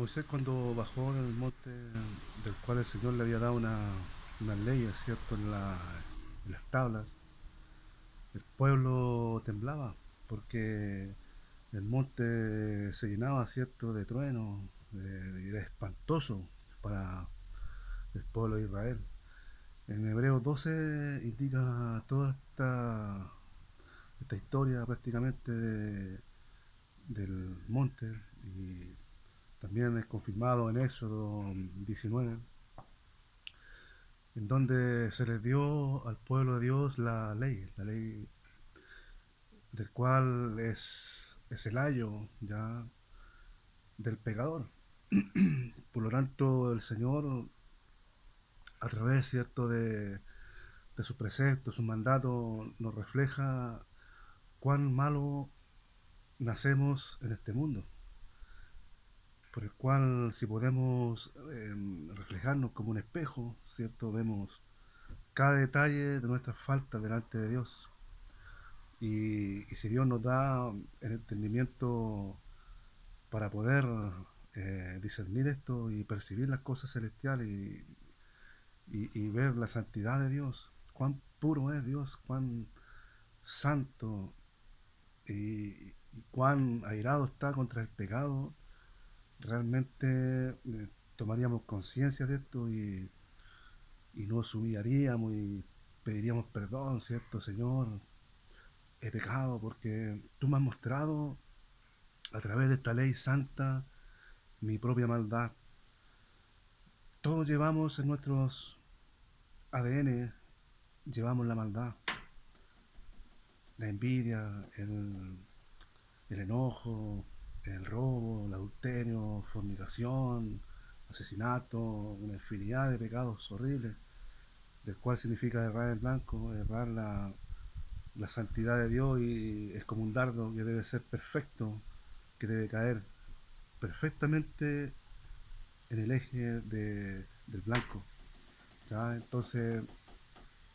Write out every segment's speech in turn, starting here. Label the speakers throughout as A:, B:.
A: Moisés cuando bajó del monte del cual el Señor le había dado unas leyes, ¿cierto? En las tablas, el pueblo temblaba porque el monte se llenaba, ¿cierto? De truenos, y era espantoso para el pueblo de Israel. En Hebreos 12 indica toda esta historia prácticamente del monte, y también es confirmado en Éxodo 19, en donde se les dio al pueblo de Dios la ley del cual es el ayo ya del pecador. Por lo tanto, el Señor, a través, ¿cierto?, de sus preceptos, sus mandatos, nos refleja cuán malo nacemos en este mundo, por el cual, si podemos reflejarnos como un espejo, ¿cierto?, vemos cada detalle de nuestras faltas delante de Dios. Y si Dios nos da el entendimiento para poder discernir esto y percibir las cosas celestiales y ver la santidad de Dios, cuán puro es Dios, cuán santo y cuán airado está contra el pecado, realmente tomaríamos conciencia de esto y nos humillaríamos y pediríamos perdón, ¿cierto? Señor, he pecado porque tú me has mostrado a través de esta ley santa mi propia maldad. Todos llevamos en nuestros ADN, llevamos la maldad, la envidia, el enojo, el robo, el adulterio, fornicación, asesinato, una infinidad de pecados horribles, del cual significa errar el blanco, errar la santidad de Dios, y es como un dardo que debe ser perfecto, que debe caer perfectamente en el eje del blanco. ¿Ya? Entonces,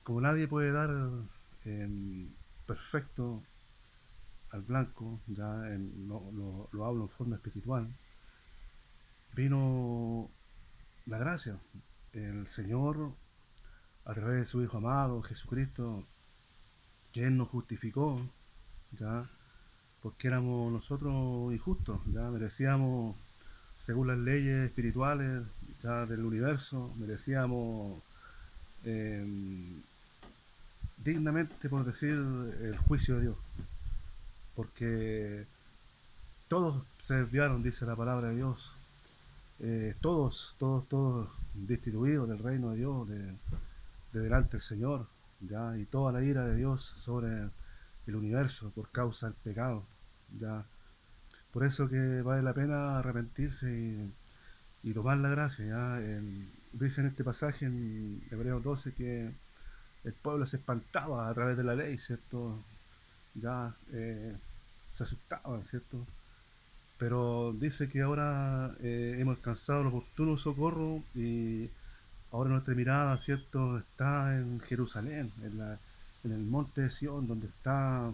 A: como nadie puede dar en perfecto al blanco, lo hablo en forma espiritual, vino la gracia. El Señor, a través de su Hijo amado, Jesucristo, que Él nos justificó, ¿ya? Porque éramos nosotros injustos, ya merecíamos, según las leyes espirituales ya del universo, merecíamos eh, dignamente, por decir, el juicio de Dios, porque todos se desviaron, dice la palabra de Dios, todos destituidos del reino de Dios, de delante del Señor, ya, y toda la ira de Dios sobre el universo por causa del pecado, ya. Por eso que vale la pena arrepentirse y tomar la gracia, ya. Dice en este pasaje en Hebreos 12 que el pueblo se espantaba a través de la ley, ¿cierto? Ya se asustaban, ¿cierto? Pero dice que ahora hemos alcanzado el oportuno socorro, y ahora nuestra mirada, ¿cierto?, está en Jerusalén, en el monte de Sión, donde está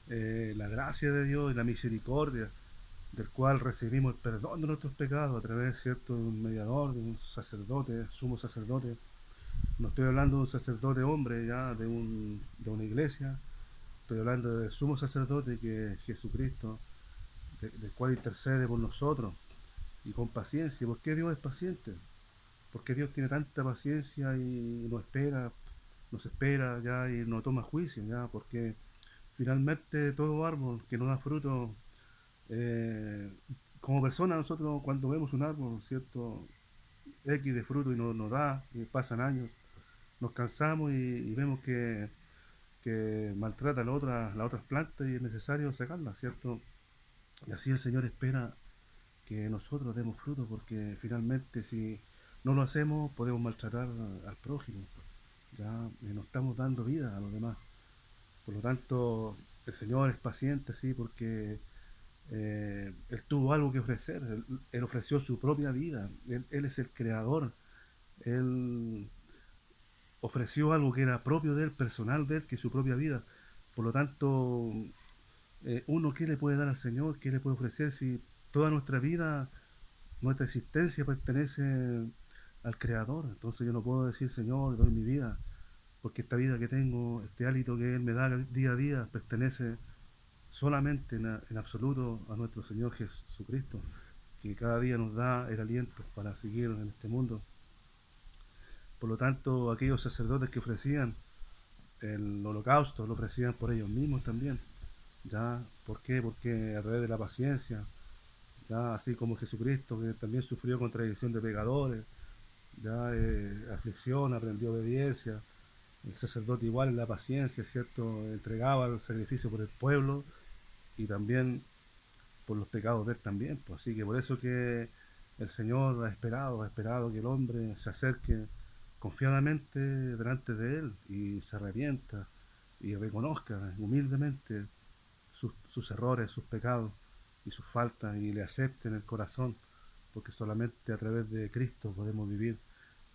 A: la gracia de Dios y la misericordia, del cual recibimos el perdón de nuestros pecados a través, ¿cierto?, de un mediador, de un sacerdote, sumo sacerdote. No estoy hablando de un sacerdote hombre, ya, de una iglesia. Estoy hablando del sumo sacerdote, que es Jesucristo, del cual intercede por nosotros y con paciencia. ¿Por qué Dios es paciente? Porque Dios tiene tanta paciencia y nos espera, ya, y no toma juicio, ya, porque finalmente todo árbol que no da fruto, eh, como persona, nosotros cuando vemos un árbol, ¿cierto?, X de fruto y no nos da, y pasan años, nos cansamos y vemos que maltrata las otras plantas y es necesario sacarlas, ¿cierto? Y así el Señor espera que nosotros demos fruto, porque finalmente, si no lo hacemos, podemos maltratar al prójimo, ya, y no estamos dando vida a los demás. Por lo tanto, el Señor es paciente, sí, porque Él tuvo algo que ofrecer. Él ofreció su propia vida. Él es el creador. Él ofreció algo que era propio de Él, personal de Él, que es su propia vida. Por lo tanto, uno, ¿qué le puede dar al Señor? ¿Qué le puede ofrecer si toda nuestra vida nuestra existencia pertenece al Creador. Entonces yo no puedo decir, Señor, doy mi vida, porque esta vida que tengo, este hálito que Él me da día a día, pertenece solamente en absoluto a nuestro Señor Jesucristo, que cada día nos da el aliento para seguir en este mundo. Por lo tanto, aquellos sacerdotes que ofrecían el holocausto lo ofrecían por ellos mismos también. ¿Ya? ¿Por qué? Porque a través de la paciencia, ¿ya? Así como Jesucristo, que también sufrió contradicción de pecadores, ya aflicción, aprendió obediencia. El sacerdote igual en la paciencia, ¿cierto? Entregaba el sacrificio por el pueblo y también por los pecados de él también. Pues así que por eso que el Señor ha esperado que el hombre se acerque confiadamente delante de él y se arrepienta y reconozca humildemente sus errores, sus pecados y sus faltas y le acepte en el corazón, porque solamente a través de Cristo podemos vivir.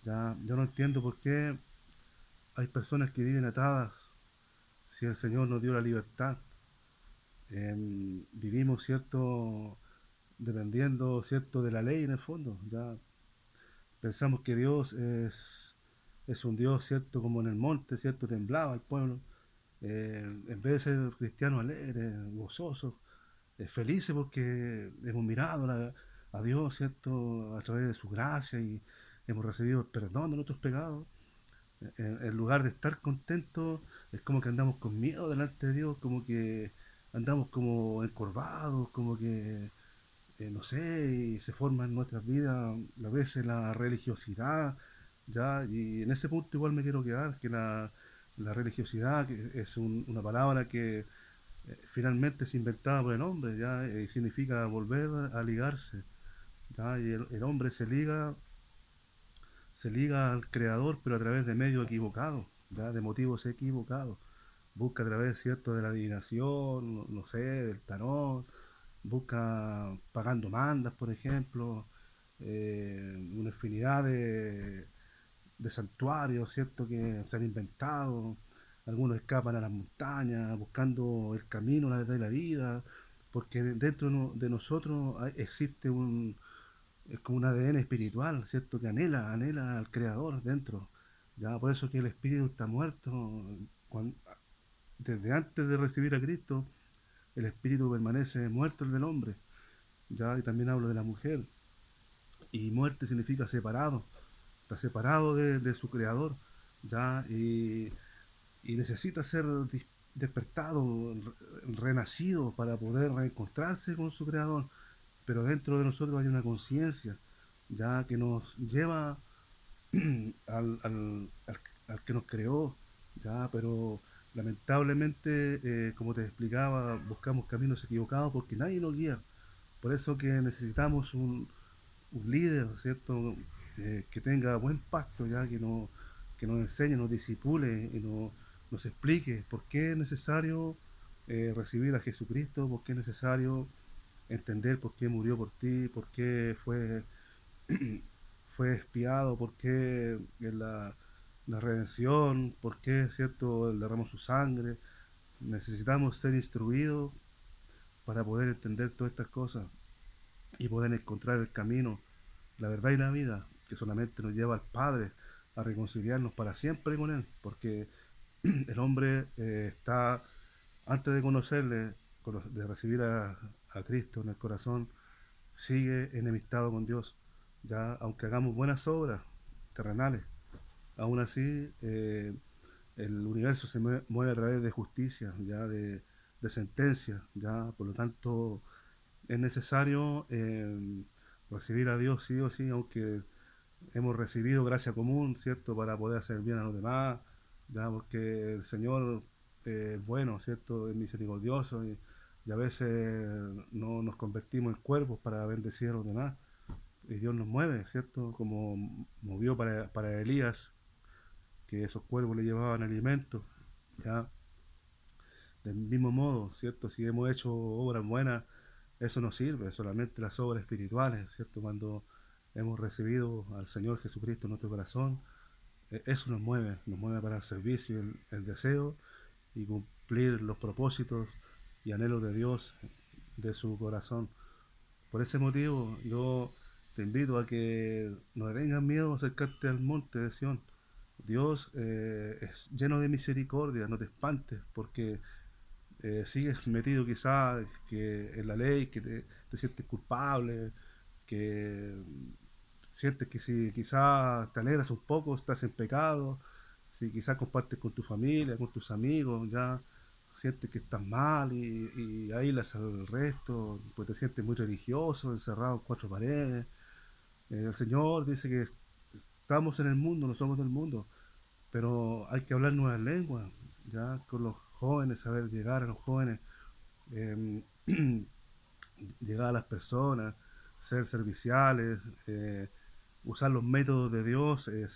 A: Ya, yo no entiendo por qué hay personas que viven atadas si el Señor nos dio la libertad. Vivimos, ¿cierto? Dependiendo, ¿cierto? De la ley en el fondo. Ya pensamos que Dios es un Dios, ¿cierto? Como en el monte, ¿cierto? Temblaba el pueblo. En vez de ser cristianos alegres, gozosos, felices porque hemos mirado a Dios, ¿cierto? A través de su gracia y hemos recibido el perdón de nuestros pecados. En lugar de estar contentos, es como que andamos con miedo delante de Dios, como que andamos como encorvados, como que, no sé, y se forma en nuestras vidas a veces la religiosidad, ¿ya? Y en ese punto igual me quiero quedar, que la religiosidad que es una palabra que finalmente es inventada por el hombre, ¿ya? Y significa volver a ligarse, ¿ya? Y el hombre se liga al creador, pero a través de medios equivocados, ¿ya? De motivos equivocados. Busca a través, ¿cierto?, de la adivinación, no sé, del tarot, busca pagando mandas, por ejemplo, una infinidad de santuarios, ¿cierto?, que se han inventado. Algunos escapan a las montañas buscando el camino, la verdad y la vida, porque dentro de nosotros existe es como un ADN espiritual, ¿cierto? Que anhela al Creador dentro. Ya por eso que el espíritu está muerto. Cuando- Desde antes de recibir a Cristo, el espíritu permanece muerto el del hombre. Ya, y también hablo de la mujer. Y muerte significa separado. Está separado de su Creador. Ya, y necesita ser despertado, renacido para poder reencontrarse con su Creador. Pero dentro de nosotros hay una conciencia ya que nos lleva al, al, al, al que nos creó, ya, pero lamentablemente, como te explicaba, buscamos caminos equivocados porque nadie nos guía. Por eso que necesitamos un líder, ¿cierto? Que tenga buen pacto, ya, que nos enseñe, nos disipule y nos explique por qué es necesario recibir a Jesucristo, por qué es necesario entender por qué murió por ti, por qué fue expiado, por qué la redención, por qué, ¿cierto?, él derramó su sangre. Necesitamos ser instruidos para poder entender todas estas cosas y poder encontrar el camino, la verdad y la vida, que solamente nos lleva al Padre a reconciliarnos para siempre con Él, porque el hombre está, antes de conocerle, de recibir a Cristo en el corazón, sigue enemistado con Dios. Ya, aunque hagamos buenas obras terrenales, aún así el universo se mueve a través de justicia, ya de sentencia, ya, por lo tanto es necesario recibir a Dios sí o sí, aunque hemos recibido gracia común, ¿cierto?, para poder hacer bien a los demás, ya, porque el Señor es bueno, ¿cierto?, es misericordioso y a veces no nos convertimos en cuervos para bendecir a los demás. Y Dios nos mueve, ¿cierto? Como movió para Elías, que esos cuervos le llevaban alimento, ¿ya? Del mismo modo, ¿cierto? Si hemos hecho obras buenas, eso no sirve, solamente las obras espirituales, ¿cierto? Cuando hemos recibido al Señor Jesucristo en nuestro corazón, eso nos mueve para el servicio, el deseo y cumplir los propósitos y anhelos de Dios, de su corazón. Por ese motivo, yo Te invito a que no le tengas miedo a acercarte al monte de Sión. Dios es lleno de misericordia, no te espantes, porque sigues metido quizá que en la ley, que te sientes culpable, que sientes que si quizá te alegras un poco, estás en pecado, si quizás compartes con tu familia, con tus amigos, ya sientes que estás mal y aíslas al resto, pues te sientes muy religioso, encerrado en cuatro paredes. El Señor dice que estamos en el mundo, no somos del mundo, pero hay que hablar nuevas lenguas, ya con los jóvenes, saber llegar a los jóvenes, eh, llegar a las personas, ser serviciales, usar los métodos de Dios, ser